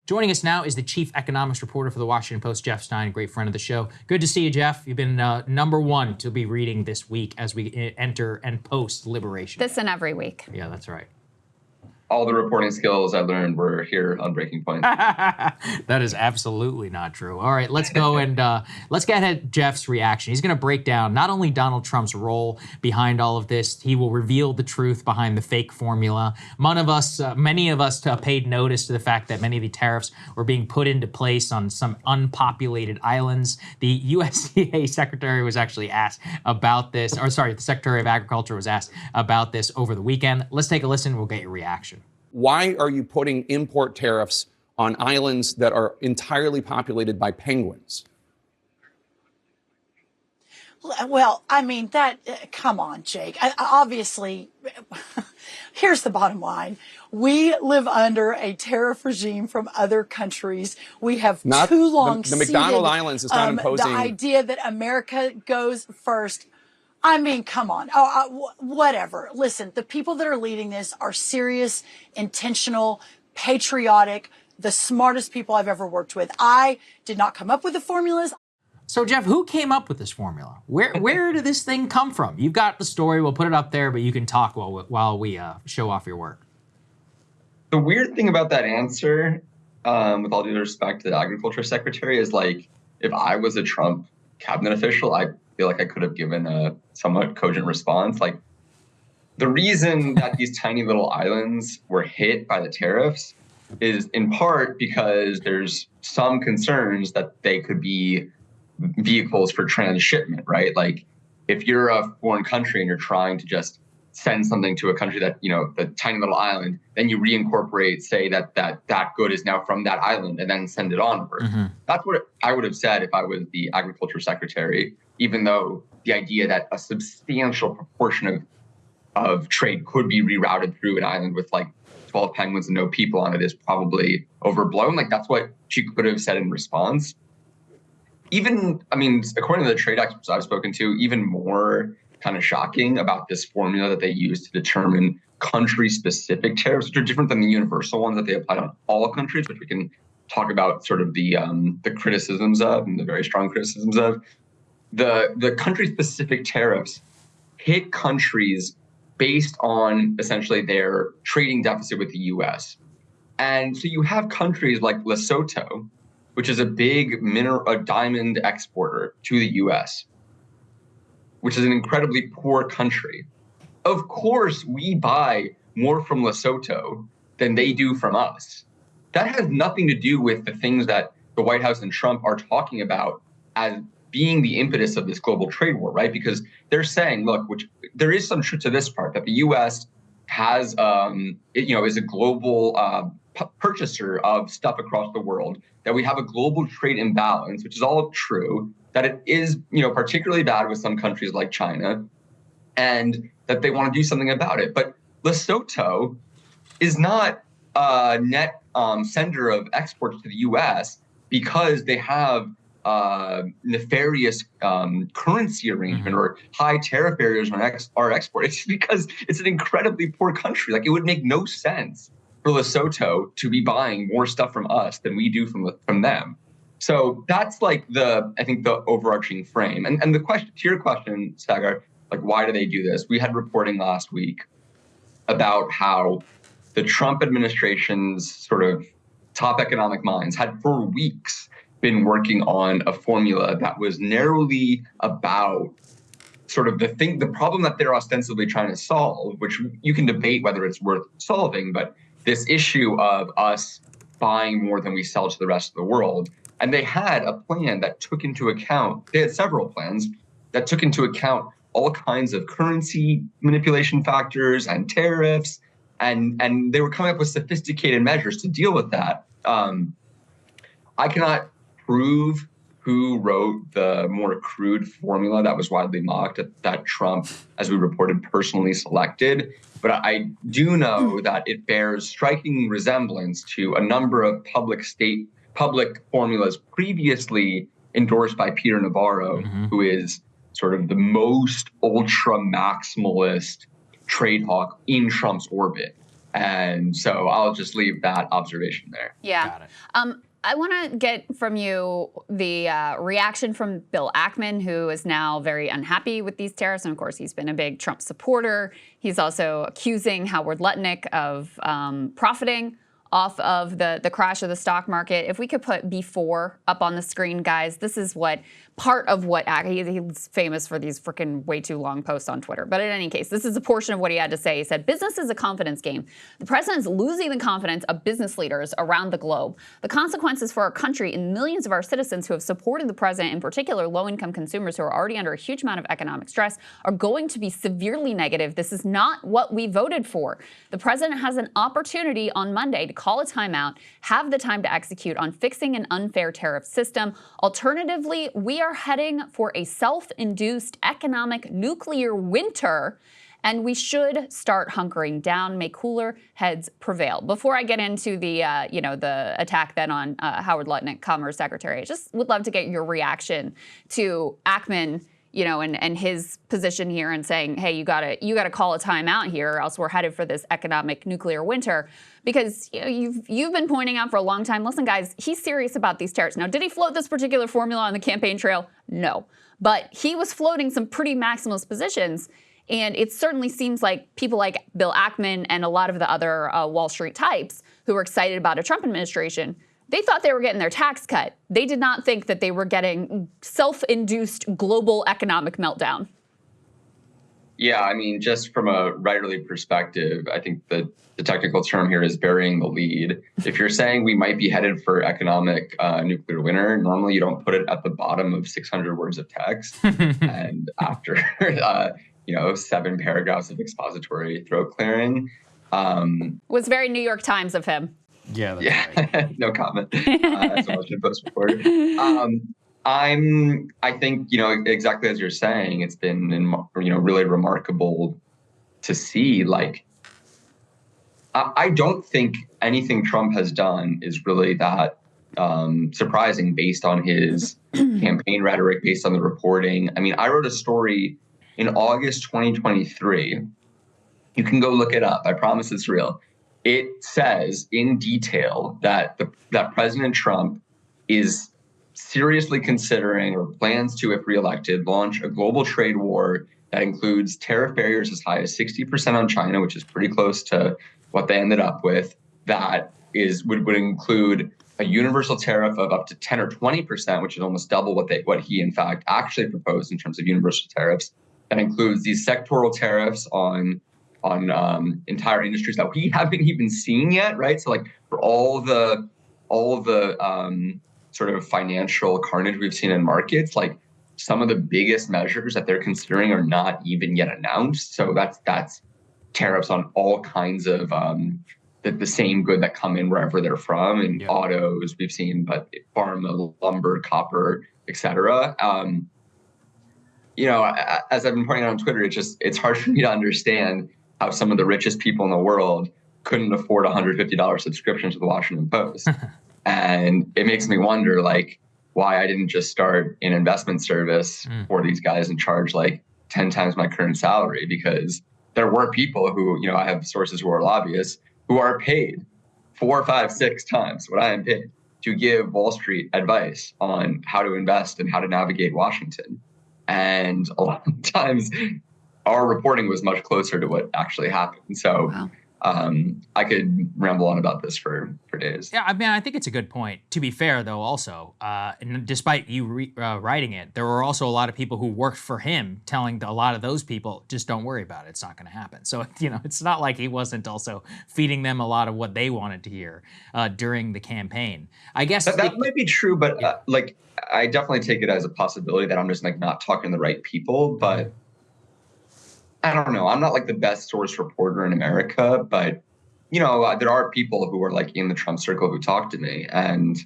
Joining us now is the chief economics reporter for the Washington Post, Jeff Stein, a great friend of the show. Good to see you, Jeff. You've been number one to be reading this week as we enter and post Liberation This Day. and every week. Yeah, that's right. All the reporting skills I learned were here on Breaking Point. That is absolutely not true. All right, let's go and let's get at Jeff's reaction. He's going to break down not only Donald Trump's role behind all of this, he will reveal the truth behind the fake formula. Many of us paid notice to the fact that many of the tariffs were being put into place on some unpopulated islands. The USDA secretary was actually asked about this, or sorry, the Secretary of Agriculture was asked about this over the weekend. Let's take a listen. We'll get your reaction. Why are you putting import tariffs on islands that are entirely populated by penguins? Well, I mean, come on, Jake. Obviously, here's the bottom line. We live under a tariff regime from other countries. We have too long the McDonald Islands is not imposing. The idea that America goes first. I mean, come on. Whatever. Listen, the people that are leading this are serious, intentional, patriotic, the smartest people I've ever worked with. I did not come up with the formulas. So, Jeff, who came up with this formula? Where did this thing come from? You've got the story. We'll put it up there, but you can talk while we show off your work. The weird thing about that answer, with all due respect to the Agriculture Secretary, is like, if I was a Trump cabinet official, I feel like I could have given a somewhat cogent response. Like, the reason that these tiny little islands were hit by the tariffs is in part because there's some concerns that they could be vehicles for transshipment, right? Like, if you're a foreign country and you're trying to just send something to a country that, the tiny little island, then you reincorporate, say that good is now from that island and then send it onward. Mm-hmm. That's what I would have said if I was the Agriculture Secretary, even though the idea that a substantial proportion of trade could be rerouted through an island with like 12 penguins and no people on it is probably overblown. Like, that's what she could have said in response. According to the trade experts I've spoken to, even more kind of shocking about this formula that they use to determine country-specific tariffs, which are different than the universal ones that they applied on all countries, which we can talk about sort of the criticisms of, and the very strong criticisms of. The country-specific tariffs hit countries based on essentially their trading deficit with the U.S. And so you have countries like Lesotho, which is a big diamond exporter to the U.S., which is an incredibly poor country. Of course, we buy more from Lesotho than they do from us. That has nothing to do with the things that the White House and Trump are talking about as being the impetus of this global trade war, right? Because they're saying, look, which there is some truth to this part, that the U.S. has, is a global purchaser of stuff across the world, that we have a global trade imbalance, which is all true, that it is, particularly bad with some countries like China, and that they want to do something about it. But Lesotho is not a net sender of exports to the U.S. because they have nefarious currency arrangement or high tariff barriers on our export. It's because it's an incredibly poor country. Like, it would make no sense for Lesotho to be buying more stuff from us than we do from them. So that's like the overarching frame. And the question, to your question, Saagar, like, why do they do this? We had reporting last week about how the Trump administration's sort of top economic minds had for weeks been working on a formula that was narrowly about sort of the problem that they're ostensibly trying to solve, which you can debate whether it's worth solving, but this issue of us buying more than we sell to the rest of the world. And they had a plan that took into account, they had several plans that took into account all kinds of currency manipulation factors and tariffs, and they were coming up with sophisticated measures to deal with that. I cannot prove who wrote the more crude formula that was widely mocked that Trump, as we reported, personally selected. But I do know that it bears striking resemblance to a number of public formulas previously endorsed by Peter Navarro, who is sort of the most ultra maximalist trade hawk in Trump's orbit. And so I'll just leave that observation there. Yeah. Got it. I want to get from you the reaction from Bill Ackman, who is now very unhappy with these tariffs. And of course, he's been a big Trump supporter. He's also accusing Howard Lutnick of profiting off of the crash of the stock market. If we could put before up on the screen, guys, this is what part of what he's famous for these freaking way too long posts on Twitter. But in any case, this is a portion of what he had to say. He said, business is a confidence game. The president is losing the confidence of business leaders around the globe. The consequences for our country and millions of our citizens who have supported the president, in particular low-income consumers who are already under a huge amount of economic stress, are going to be severely negative. This is not what we voted for. The president has an opportunity on Monday to call a timeout, have the time to execute on fixing an unfair tariff system. Alternatively, we are heading for a self-induced economic nuclear winter, and we should start hunkering down. May cooler heads prevail. Before I get into the the attack then on Howard Lutnick, Commerce Secretary, I just would love to get your reaction to Ackman, and his position here and saying, hey, you gotta call a timeout here, or else we're headed for this economic nuclear winter. Because you've been pointing out for a long time, listen, guys, he's serious about these tariffs. Now, did he float this particular formula on the campaign trail? No. But he was floating some pretty maximalist positions. And it certainly seems like people like Bill Ackman and a lot of the other Wall Street types who were excited about a Trump administration, they thought they were getting their tax cut. They did not think that they were getting self-induced global economic meltdown. Yeah, I mean, just from a writerly perspective, I think the technical term here is burying the lead. If you're saying we might be headed for economic nuclear winter, normally you don't put it at the bottom of 600 words of text. And after, 7 paragraphs of expository throat clearing. Was very New York Times of him. Yeah, that's right. No comment. As a Washington Post reporter. I think, exactly as you're saying, it's been, really remarkable to see, I don't think anything Trump has done is really that surprising based on his campaign rhetoric, based on the reporting. I mean, I wrote a story in August 2023. You can go look it up. I promise it's real. It says in detail that that President Trump is seriously considering or plans to, if reelected, launch a global trade war that includes tariff barriers as high as 60% on China, which is pretty close to what they ended up with. That would include a universal tariff of up to 10 or 20%, which is almost double what he in fact actually proposed in terms of universal tariffs. That includes these sectoral tariffs on entire industries that we haven't even seen yet, right? So for all the sort of financial carnage we've seen in markets, some of the biggest measures that they're considering are not even yet announced. So that's tariffs on all kinds of the same good that come in wherever they're from, and autos we've seen, but pharma, lumber, copper, et cetera. As I've been pointing out on Twitter, it's hard for me to understand how some of the richest people in the world couldn't afford a $150 subscription to the Washington Post. And it makes me wonder, why I didn't just start an investment service for these guys and charge 10 times my current salary, because there were people who, I have sources who are lobbyists who are paid 4, 5, 6 times what I am paid to give Wall Street advice on how to invest and how to navigate Washington. And a lot of times our reporting was much closer to what actually happened. So I could ramble on about this for days. Yeah, I mean, I think it's a good point. To be fair, though, also, and despite you writing it, there were also a lot of people who worked for him telling a lot of those people, just don't worry about it. It's not going to happen. So, it's not like he wasn't also feeding them a lot of what they wanted to hear during the campaign. I guess that might be true, but I definitely take it as a possibility that I'm just not talking to the right people. But I don't know. I'm not the best source reporter in America, but there are people who are in the Trump circle who talk to me, and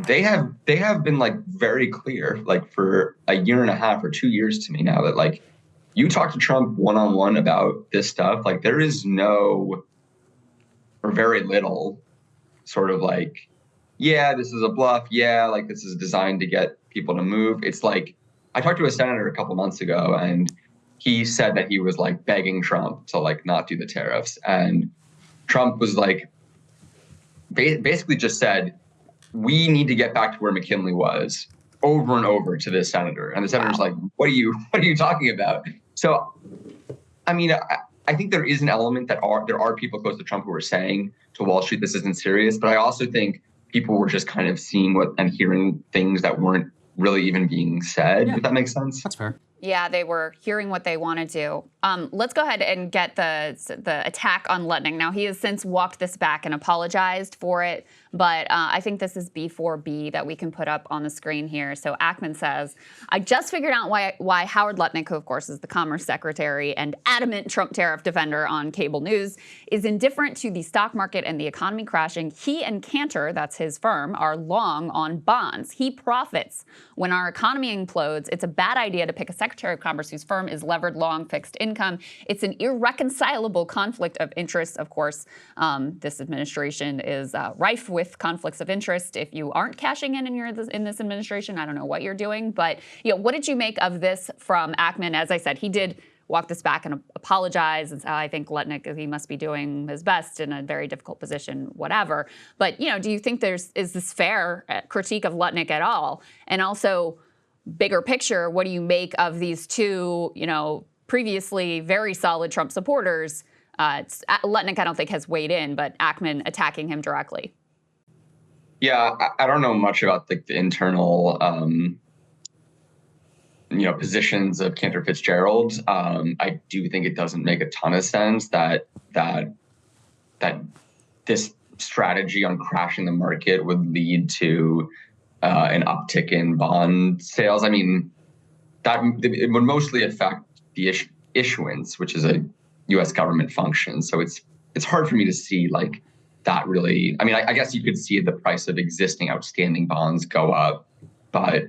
they have been very clear, for a year and a half or 2 years to me now, that you talk to Trump one-on-one about this stuff, there is no or very little sort of yeah, this is a bluff. Yeah, this is designed to get people to move. It's I talked to a senator a couple months ago, and he said that he was like begging Trump to like not do the tariffs. And Trump was like, basically just said, we need to get back to where McKinley was, over and over to this senator. And the senator's like, what are you talking about? So, I mean, I think there is an element that there are people close to Trump who are saying to Wall Street, this isn't serious. But I also think people were just kind of seeing and hearing things that weren't really even being said, if that makes sense. That's fair. Yeah, they were hearing what they wanted to. Let's go ahead and get the attack on Lutnick. Now, he has since walked this back and apologized for it, but I think this is B4B that we can put up on the screen here. So Ackman says, I just figured out why Howard Lutnick, who of course is the Commerce Secretary and adamant Trump tariff defender on cable news, is indifferent to the stock market and the economy crashing. He and Cantor, that's his firm, are long on bonds. He profits when our economy implodes. It's a bad idea to pick a Secretary of Commerce whose firm is levered long fixed income. It's an irreconcilable conflict of interest. Of course, this administration is rife with conflicts of interest. If you aren't cashing in and you're in this administration, I don't know what you're doing. But what did you make of this from Ackman? As I said, he did walk this back and apologize. And I think Lutnick, he must be doing his best in a very difficult position, whatever. But do you think is this fair critique of Lutnick at all? And also, bigger picture, what do you make of these two, previously very solid Trump supporters? Lutnick, I don't think, has weighed in, but Ackman attacking him directly. Yeah, I don't know much about the internal, positions of Cantor Fitzgerald. I do think it doesn't make a ton of sense that this strategy on crashing the market would lead to an uptick in bond sales. I mean, it would mostly affect the issuance, which is a U.S. government function. So it's hard for me to see like that really. I mean, I guess you could see the price of existing outstanding bonds go up, but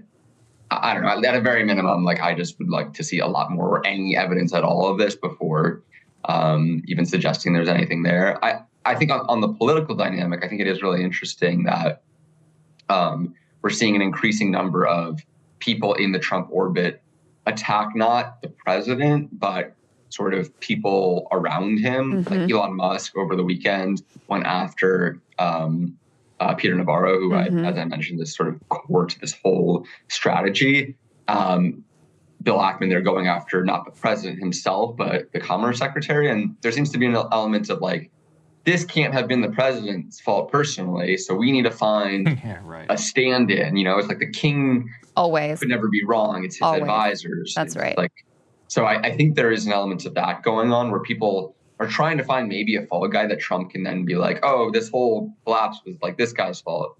I don't know. At a very minimum, like I just would like to see a lot more or any evidence at all of this before even suggesting there's anything there. I think on the political dynamic, I think it is really interesting that we're seeing an increasing number of people in the Trump orbit attack not the president, but sort of people around him. Like Elon Musk over the weekend went after Peter Navarro, who, as I mentioned, is sort of core to this whole strategy. Bill Ackman, they're going after not the president himself, but the Commerce Secretary. And there seems to be an element of like, this can't have been the president's fault personally, so we need to find a stand-in. It's like the king always could never be wrong. It's his advisors. That's right. So I think there is an element of that going on where people are trying to find maybe a fall guy that Trump can then be like, oh, this whole collapse was like this guy's fault.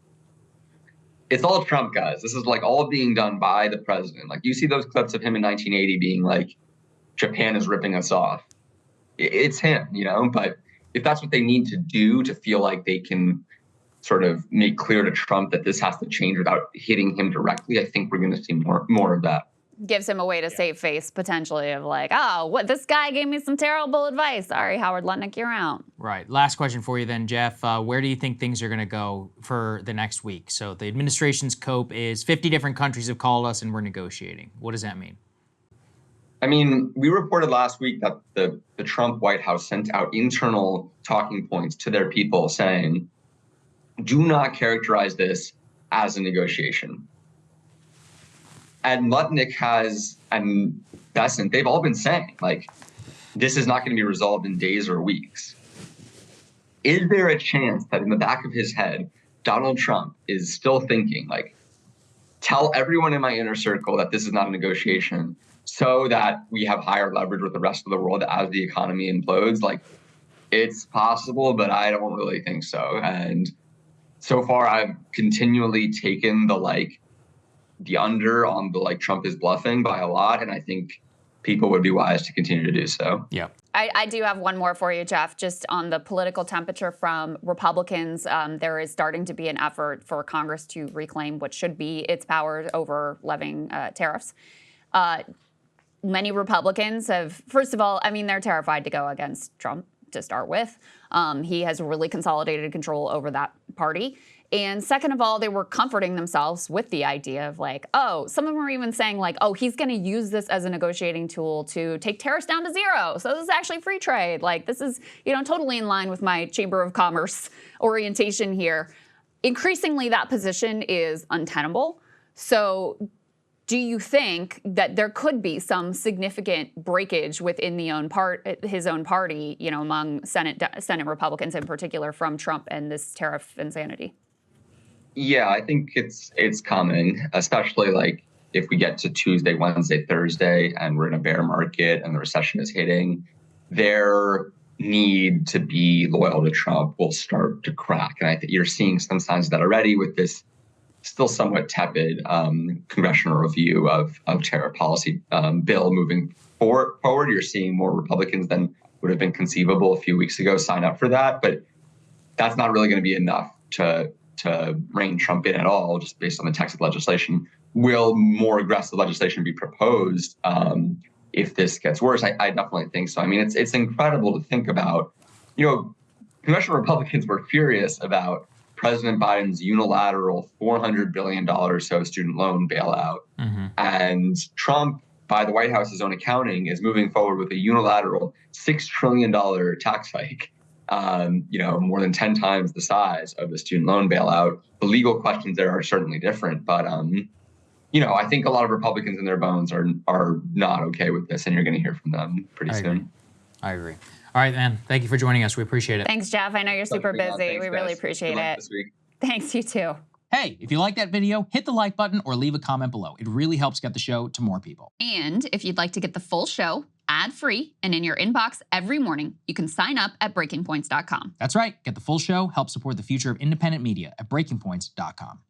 It's all Trump, guys. This is like all being done by the president. Like you see those clips of him in 1980 being like, Japan is ripping us off. It's him, but if that's what they need to do to feel like they can sort of make clear to Trump that this has to change without hitting him directly, I think we're going to see more of that. Gives him a way to save face, potentially, of like, this guy gave me some terrible advice. Sorry, Howard Lutnick, you're out. Right. Last question for you then, Jeff. Where do you think things are going to go for the next week? So the administration's cope is 50 different countries have called us and we're negotiating. What does that mean? I mean, we reported last week that the Trump White House sent out internal talking points to their people saying, do not characterize this as a negotiation. And Lutnick and Bessent, they've all been saying, like, this is not going to be resolved in days or weeks. Is there a chance that in the back of his head, Donald Trump is still thinking, like, tell everyone in my inner circle that this is not a negotiation so that we have higher leverage with the rest of the world as the economy implodes? Like, it's possible, but I don't really think so. And so far, I've continually taken the under on the Trump is bluffing by a lot, and I think people would be wise to continue to do so. Yeah. I do have one more for you, Jeff, just on the political temperature from Republicans. There is starting to be an effort for Congress to reclaim what should be its power over levying tariffs. Many Republicans have, first of all, I mean, they're terrified to go against Trump to start with. He has really consolidated control over that party. And second of all, they were comforting themselves with the idea of like, oh, some of them were even saying like, oh, he's going to use this as a negotiating tool to take tariffs down to zero. So this is actually free trade. Like this is, totally in line with my Chamber of Commerce orientation here. Increasingly, that position is untenable. So do you think that there could be some significant breakage within his own party, among Senate Republicans in particular from Trump and this tariff insanity? Yeah, I think it's coming, especially like if we get to Tuesday, Wednesday, Thursday, and we're in a bear market and the recession is hitting, their need to be loyal to Trump will start to crack. And I think you're seeing some signs of that already with this still somewhat tepid congressional review of tariff policy bill moving forward. You're seeing more Republicans than would have been conceivable a few weeks ago sign up for that. But that's not really going to be enough to rein Trump in at all, just based on the text of legislation. Will more aggressive legislation be proposed if this gets worse? I definitely think so. I mean, it's incredible to think about. Congressional Republicans were furious about President Biden's unilateral $400 billion or so student loan bailout. Mm-hmm. And Trump, by the White House's own accounting, is moving forward with a unilateral $6 trillion tax hike. More than 10 times the size of the student loan bailout. The legal questions there are certainly different, but I think a lot of Republicans in their bones are not okay with this, and you're going to hear from them pretty soon. I agree. All right, man. Thank you for joining us. We appreciate it. Thanks, Jeff. I know you're super busy. Thanks, we really guys. appreciate Good luck it. this week. Thanks, you too. Hey, if you like that video, hit the like button or leave a comment below. It really helps get the show to more people. And if you'd like to get the full show ad-free and in your inbox every morning, you can sign up at breakingpoints.com. That's right. Get the full show, help support the future of independent media at breakingpoints.com.